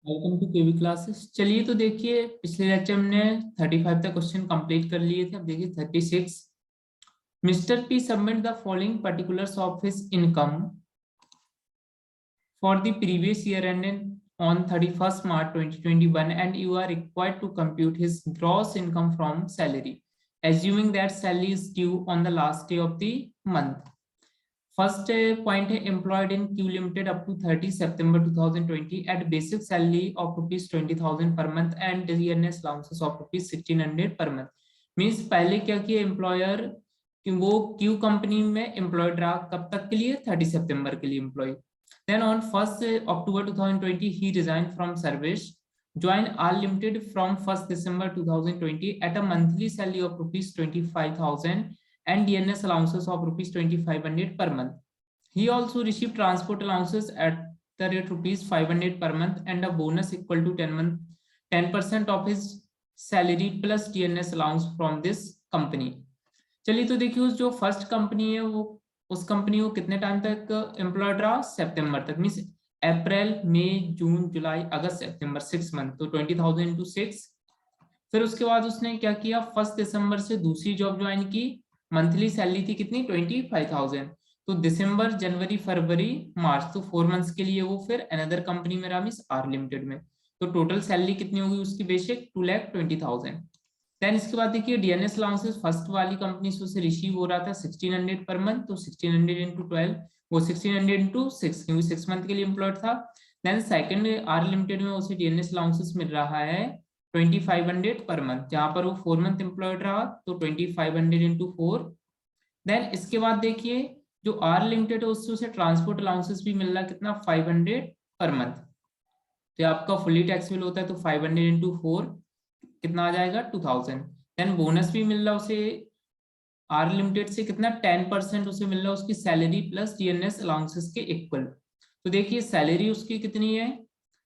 Welcome to KV classes. चलिए तो देखिए, पिछले लेक्चर हमने 35 तक क्वेश्चन कंप्लीट कर लिए थे। अब देखिए 36। Mister P submit the following particulars of his income for the previous year ended on 31st March 2021 and you are required to compute his gross income from salary, assuming that salary is due on the last day of the month. First point है employed in Q Limited up to 30 September 2020 at basic salary of rupees 20,000 per month and DNS allowances of rupees 1,600 per month. Means पहले क्या किया employer कि वो Q company में employed रहा कब तक के लिए 30 सितंबर के लिए employ. Then on 1st October 2020 he resigned from service, joined R Limited from 1st December 2020 at a monthly salary of rupees 25,000 and DNS allowances of rupees 2,500 per month. He also received transport allowances at the rate rupees 500 per month and a bonus equal to 10% of his salary plus DNS allowance from this company. चलिए तो देखिए उस जो first company है वो उस company को कितने टाइम तक एम्प्लॉयड रहा, सितंबर तक। मीन्स अप्रैल मई जून जुलाई अगस्त सितंबर 6 मंथ, तो 20,000 इंटू 6। फिर उसके बाद उसने क्या किया, 1 दिसंबर से दूसरी जॉब ज्वाइन की। मंथली सैलरी थी कितनी, 25,000। तो दिसंबर जनवरी फरवरी मार्च, तो 4 मंथ्स के लिए वो फिर अनदर कंपनी में रहा, मीन्स आर लिमिटेड में। तो टोटल सैलरी कितनी होगी उसकी, बेसिक 2,20,000। देन इसके बाद देखिए डीएनएस अलाउंसेस फर्स्ट वाली कंपनी से उसे रिसीव हो रहा था 1,600 पर मंथ, तो 1,600 इंटू 12, वो 1,600 इंटू 6, क्योंकि 6 मंथ के लिए एम्प्लॉयड था। देन सेकंड आर लिमिटेड में उसे डीएनएस अलाउंसेस मिल रहा है 2,500 पर मंथ, जहां पर वो 4 मंथ एम्प्लॉयड रहा, तो 2,500 इंटू 4। देन इसके बाद देखिए जो आर लिमिटेड है उससे उसे ट्रांसपोर्ट अलाउंसेस भी मिल रहा है कितना, 500 पर मंथ। तो आपका फुली टैक्सेबल होता है, तो 500 इंटू 4 कितना आ जाएगा, 2,000। देन बोनस भी मिल रहा उसे आर लिमिटेड से कितना, 10% उसे मिल रहा है उसकी सैलरी प्लस डीएनएस अलाउंसेस के इक्वल। तो देखिए सैलरी उसकी कितनी है,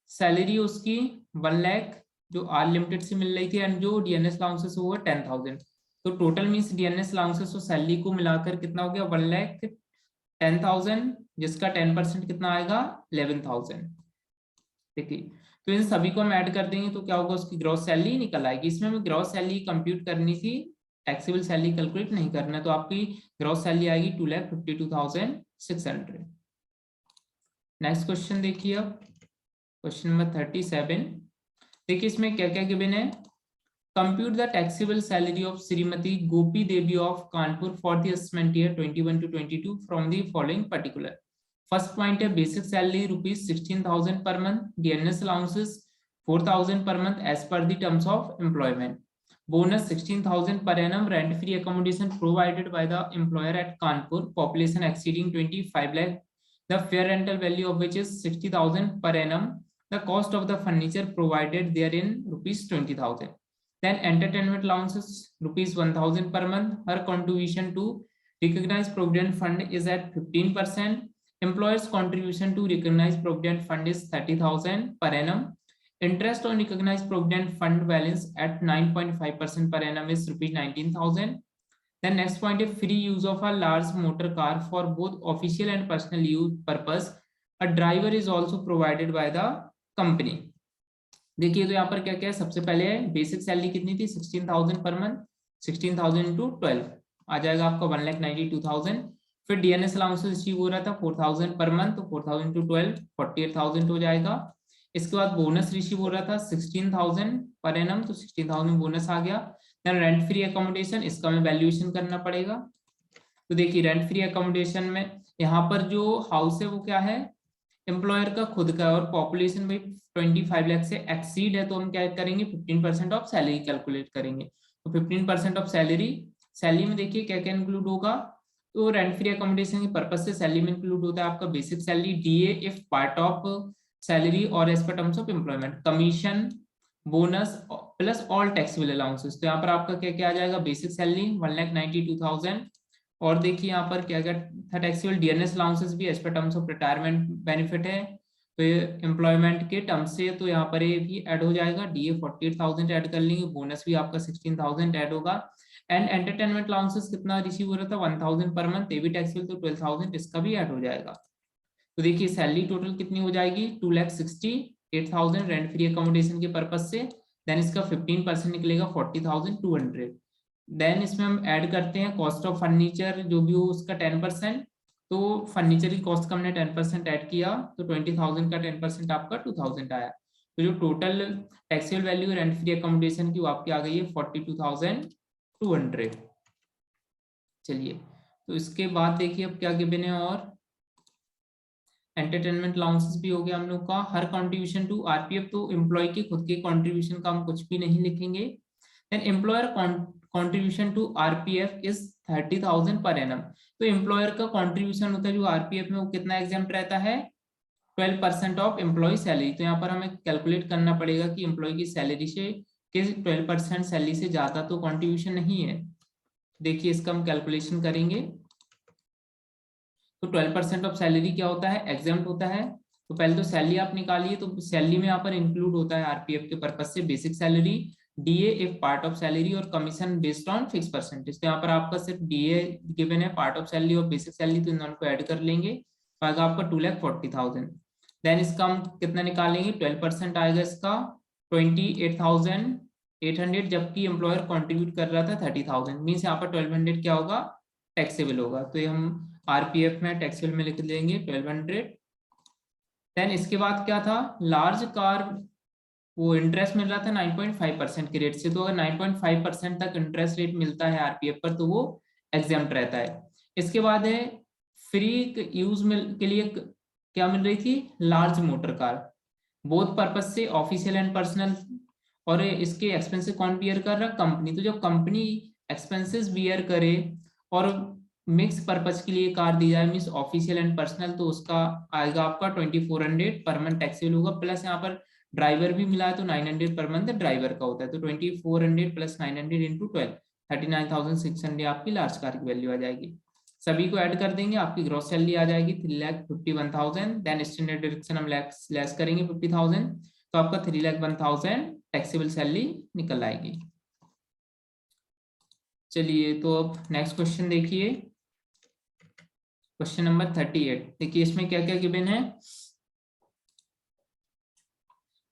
सैलरी उसकी 1 लाख जो आर लिमिटेड से मिल रही थी, एंड जो डीएनएस अलाउंसेस वो 10,000। तो टोटल मीन्स डीएनएस अलाउंसेस और सैलरी को मिलाकर कितना हो गया, 1,10,000, जिसका 10% कितना आएगा, 11,000। देखिए तो इन सभी को हम ऐड कर देंगे तो क्या होगा, उसकी ग्रॉस सैलरी निकल आएगी। इसमें हमें ग्रॉस सैलरी कंप्यूट करनी थी, टैक्सेबल सैलरी कैलकुलेट नहीं करना, तो आपकी ग्रॉस सैलरी आएगी 2,52,600। नेक्स्ट क्वेश्चन देखिए, अब क्वेश्चन नंबर 37। देखिए इसमें क्या क्या गिवन है। Compute the taxable salary of Shrimati Gopi Devi of Kanpur for the assessment year 21 to 22 from the following particular. First point है basic salary rupees 16,000 per month, DNS allowances 4,000 per month as per the terms of employment. Bonus 16,000 per annum. Rent free accommodation provided by the employer at Kanpur. Population exceeding 25 lakh. The fair rental value of which is 60,000 per annum. The cost of the furniture provided therein rupees 20,000. Then entertainment allowances rupees 1,000 per month. Her contribution to recognized provident fund is at 15%. Employer's contribution to recognized provident fund is 30,000 per annum. Interest on recognized provident fund balance at 9.5% per annum is rupees 19,000. Then next point is free use of a large motor car for both official and personal use purpose. A driver is also provided by the company. देखिए तो यहाँ पर क्या क्या है, सबसे पहले basic salary कितनी थी, 16,000 पर मंथ, 16,000 इंटू 12 आ जाएगा आपका 1,92,000। फिर डीएनएस अलाउंस रिसीव हो रहा था 4,000 पर मंथ, तो 4,000 इंटू 12 48,000 हो जाएगा। इसके बाद बोनस रिसीव हो रहा था 16,000 पर एनम, तो 16,000 बोनस आ गया। देन रेंट फ्री अकोमोडेशन, इसका हमें वैल्यूएशन करना पड़ेगा। तो देखिए रेंट फ्री अकोमोडेशन में यहाँ पर जो हाउस है वो क्या है, एम्प्लॉयर का खुद का, और पॉपुलेशन भाई 25 लाख से एक्सीड है, तो हम क्या करेंगे, 15% ऑफ सैलरी कैलकुलेट करेंगे। तो 15% ऑफ सैलरी, सैलरी में देखिए क्या क्या इंक्लूड होगा, तो रेंट फ्री अकोमोडेशन के पर्पज से सैलरी में इंक्लूड होता है आपका basic salary, DA if part of salary और as per terms of employment, commission, bonus plus all taxable allowances. तो यहाँ पर आपका क्या क्या आ जाएगा, बेसिक सैलरी 1,92,000, और देखिए यहाँ पर क्या क्या था, टैक्सेबल डीएनएस अलाउंसेस भी as per terms of retirement benefit है, तो एम्प्लॉयमेंट के टर्म से, तो यहाँ पर ये भी ऐड हो जाएगा, डीए 48,000 ऐड कर लेंगे, बोनस भी आपका 16,000 ऐड होगा। एंड एंटरटेनमेंट अलाउंसेस कितना रिसीव हो रहा था, 1,000 पर मंथ, ये भी टैक्सेबल, तो 12,000 इसका भी ऐड हो जाएगा। तो देखिए सैलरी टोटल कितनी हो जाएगी, 2,60,000 28,000 रेंट फ्री अकोमोडेशन के पर्पज से, देन इसका 15% निकलेगा 40,200। देन इसमें हम ऐड करते हैं कॉस्ट ऑफ फर्नीचर जो भी हो उसका 10%, तो फर्नीचर की कॉस्ट का हमने 10% ऐड किया, तो 20,000 का 10% आपका 2,000 आया। तो जो total taxable value rent free accommodation की वो आपकी आ गई है 42,200। चलिए, तो इसके बाद देखिए अब क्या गिवन है, और एंटरटेनमेंट अलाउंसेस भी हो गया हम लोग का। हर कंट्रीब्यूशन टू आरपीएफ, तो एम्प्लॉय के खुद के कंट्रीब्यूशन का हम कुछ भी नहीं लिखेंगे। Then employer contribution to RPF is 30,000 per annum. तो एम्प्लॉयर का कंट्रीब्यूशन होता है जो आरपीएफ में, वो कितना एग्जाम्प्ट रहता है, 12% ऑफ एम्प्लॉय सैलरी। तो यहाँ पर हमें कैलकुलेट करना पड़ेगा कि एम्प्लॉय की सैलरी से किस 12% सैलरी से ज्यादा तो कंट्रीब्यूशन नहीं है। देखिए इसका हम कैलकुलेशन करेंगे। तो 12% ऑफ सैलरी क्या होता है, एग्जाम्प्ट होता है। तो पहले तो सैलरी आप निकालिए, तो सैलरी में यहाँ पर इंक्लूड होता है आरपीएफ के पर्पज से basic salary, DA if part of salary, और commission based on fix percentage. तो यहाँ पर आपका सिर्फ डीए गिवन है, पार्ट ऑफ सैलरी और बेसिक सैलरी, तो इन दोनों को ऐड कर लेंगे, तो आएगा आपका 2,40,000। देन इसका हम कितना निकालेंगे, 12% आएगा इसका 28,800, जबकि एम्प्लॉयर कॉन्ट्रीब्यूट कर रहा था 30,000, मीन्स यहाँ पर 1,200 क्या होगा, टैक्सेबल होगा। तो ये हम आरपीएफ में टैक्सेबल में लिख देंगे 1,200। देन इसके बाद क्या था, लार्ज कार, वो इंटरेस्ट मिल रहा था 9.5% के रेट से, तो अगर 9.5% तक इंटरेस्ट रेट मिलता है आरपीएफ पर तो वो एग्जाम्प्ट रहता है। इसके बाद है फ्री यूज के लिए क्या मिल रही थी, large motor car, both purpose से ऑफिशियल एंड पर्सनल, और इसके एक्सपेंसेस कौन बियर कर रहा, कंपनी। तो जब कंपनी एक्सपेंसेस बियर करे और मिक्स पर्पज के लिए कार दी जाए, मीन्स ऑफिशियल एंड पर्सनल, तो उसका आएगा आपका 2,400 पर मंथ टैक्सेबल होगा। प्लस यहाँ पर ड्राइवर भी मिला है तो 900 पर मंथ ड्राइवर का होता है, तो 2,400 प्लस 900 इंटू 12, 39,600 आपकी लार्ज कार की वैल्यू आ जाएगी। सभी को ऐड कर देंगे, आपकी ग्रॉस सैलरी आ जाएगी 3,51,000। देन स्टैंडर्ड डिडक्शन हम लेस करेंगे 50,000, तो आपका 3,01,000 टैक्सेबल सैलरी निकल आएगी। चलिए, तो अब नेक्स्ट क्वेश्चन देखिए, क्वेश्चन नंबर 38। देखिए इसमें क्या क्या गिवन है।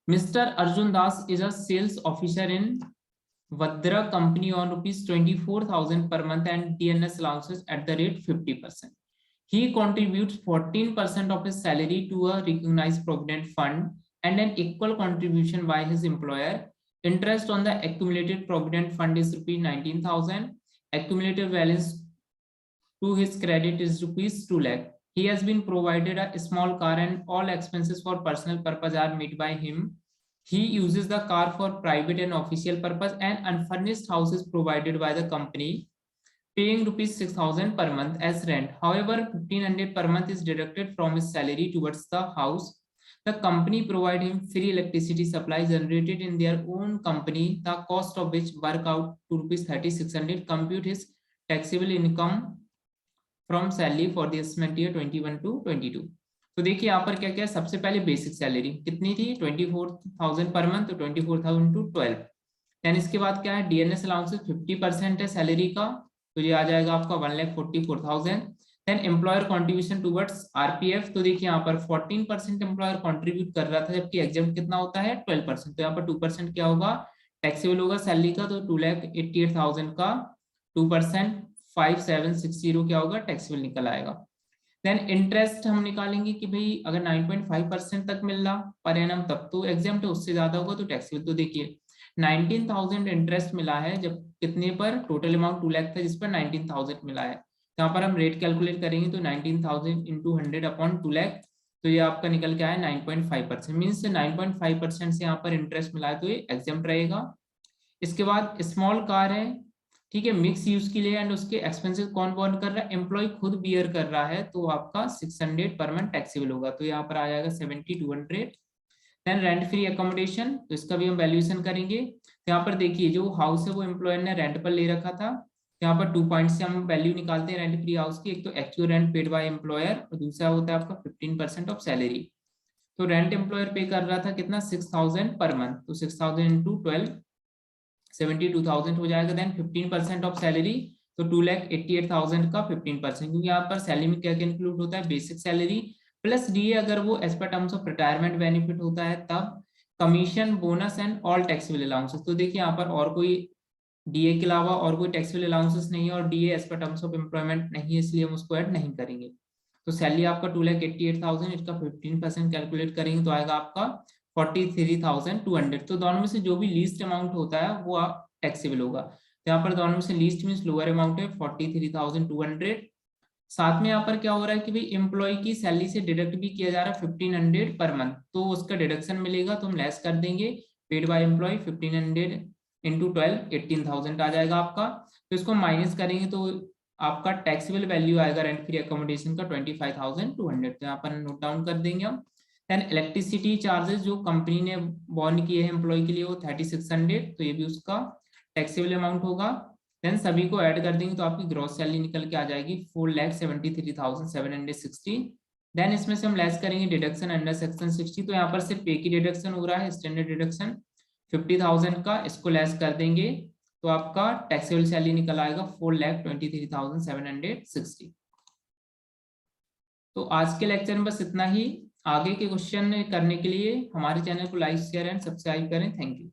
Mister Arjun Das is a sales officer in Vadra company on ₹24,000 per month and DNS allowances at the rate 50%. He contributes 14% of his salary to a recognized provident fund and an equal contribution by his employer. Interest on the accumulated provident fund is ₹19,000. Accumulated balance to his credit is ₹2 lakh. He has been provided a small car and all expenses for personal purpose are made by him. He uses the car for private and official purpose, and unfurnished house is provided by the company, paying ₹6,000 per month as rent. However, 1,500 per month is deducted from his salary towards the house. The company provide him free electricity supply generated in their own company, the cost of which work out to ₹3,600. Compute his taxable income from salary for the assessment year 21 to 22. तो देखिए यहाँ पर क्या क्या है, सबसे पहले basic salary कितनी थी, 24,000 पर मंथ, तो 24,000 टू 12। देन इसके बाद क्या है, डीएनएस अलाउंसेस 50% है सैलरी का, तो ये आ जाएगा आपका 1,44,000। Then employer contribution towards RPF, तो देखिए यहाँ पर 14% एम्प्लॉयर कॉन्ट्रीब्यूट कर रहा था, जबकि एग्जाम कितना होता है 12%, तो यहाँ पर 2% क्या होगा, टैक्सेबल होगा सैलरी का, तो 2,88,000 का 2% 5,760 क्या होगा, टैक्सेबल निकल आएगा। देन इंटरेस्ट हम निकालेंगे कि भाई अगर 9.5% तक मिल रहा पर एनम तब तो एग्जाम्प्ट है, उससे ज्यादा होगा तो टैक्सेबल। तो देखिए 19,000 इंटरेस्ट मिला है, जब कितने पर, टोटल अमाउंट 2 लाख था जिस पर 19,000 मिला है, तो यहाँ पर हम रेट कैलकुलेट करेंगे, तो 19,000 इंटू 100 अपॉन 2 लाख, तो ये आपका निकल के आया 9.5%, मीन्स 9.5% से यहाँ पर इंटरेस्ट मिला है तो ये एग्जाम्प्ट रहेगा। इसके बाद स्मॉल कार है, ठीक है, मिक्स यूज के लिए, एंड उसके एक्सपेंसेस कौन बॉर्न कर रहा है, एम्प्लॉय खुद बियर कर रहा है, तो आपका 600 पर मंथ टैक्सेबल होगा, तो यहाँ पर आ जाएगा 7,200। देन रेंट फ्री अकोमोडेशन, तो इसका भी हम वैल्यूएशन करेंगे। तो यहाँ पर देखिए जो हाउस है वो एम्प्लॉयर ने रेंट पर ले रखा था, यहाँ पर 2 पॉइंट से हम वैल्यू निकालते हैं रेंट फ्री हाउस की, एक तो actual rent paid by employer और दूसरा होता है आपका 15% ऑफ सैलरी। तो रेंट एम्प्लॉयर पे कर रहा था कितना, 6,000 पर मंथ, तो 6,000 इंटू 12 72,000 हो जाएगा। देन 15% ऑफ सैलरी, तो 2,88,000 का 15%, क्योंकि यहाँ पर सैलरी में क्या क्या इंक्लूड होता है, बेसिक सैलरी प्लस डीए अगर वो as per terms of retirement benefit होता है तब commission, bonus and all taxable allowances. तो देखिए यहाँ पर और कोई डीए के अलावा और कोई टैक्सेबल अलाउंसेस नहीं है और DA as per terms of employment नहीं है, इसलिए हम उसको ऐड नहीं करेंगे। तो सैलरी आपका 2,88,000, इसका 15% कैलकुलेट करेंगे तो आएगा आपका 43,200। तो दोनों में से जो भी लीस्ट अमाउंट होता है वो आप टैक्सेबल होगा। तो यहाँ पर दोनों में से लीस्ट मीन्स लोअर अमाउंट है 43,200। साथ में यहाँ पर क्या हो रहा है कि भाई एम्प्लॉय की सैलरी से डिडक्ट भी किया जा रहा है 1,500 पर मंथ, तो उसका डिडक्शन मिलेगा तो हम लेस कर देंगे। पेड बाय एम्प्लॉय 1,500 इंटू 12 18,000 आ जाएगा आपका। तो इसको माइनस करेंगे तो आपका टैक्सेबल वैल्यू आएगा रेंट फ्री अकोमोडेशन का 25,200। तो यहाँ पर नोट डाउन कर देंगे हम। देन इलेक्ट्रिसिटी चार्जेस जो कंपनी ने बॉर्न किए हैं एम्प्लॉय के लिए वो 3,600, तो ये भी उसका टैक्सेबल अमाउंट होगा। देन सभी को ऐड कर देंगे तो आपकी ग्रॉस सैलरी निकल के आ जाएगी 4,73,760। देन इसमें से हम लेस करेंगे डिडक्शन अंडर सेक्शन 60। तो यहाँ पर सिर्फ पे की डिडक्शन हो रहा है, स्टैंडर्ड डिडक्शन 50,000 का, इसको लेस कर देंगे तो आपका टैक्सेबल सैलरी निकल आएगा 4,23,760। तो आज के लेक्चर में बस इतना ही। आगे के क्वेश्चन करने के लिए हमारे चैनल को लाइक शेयर एंड सब्सक्राइब करें। Thank you.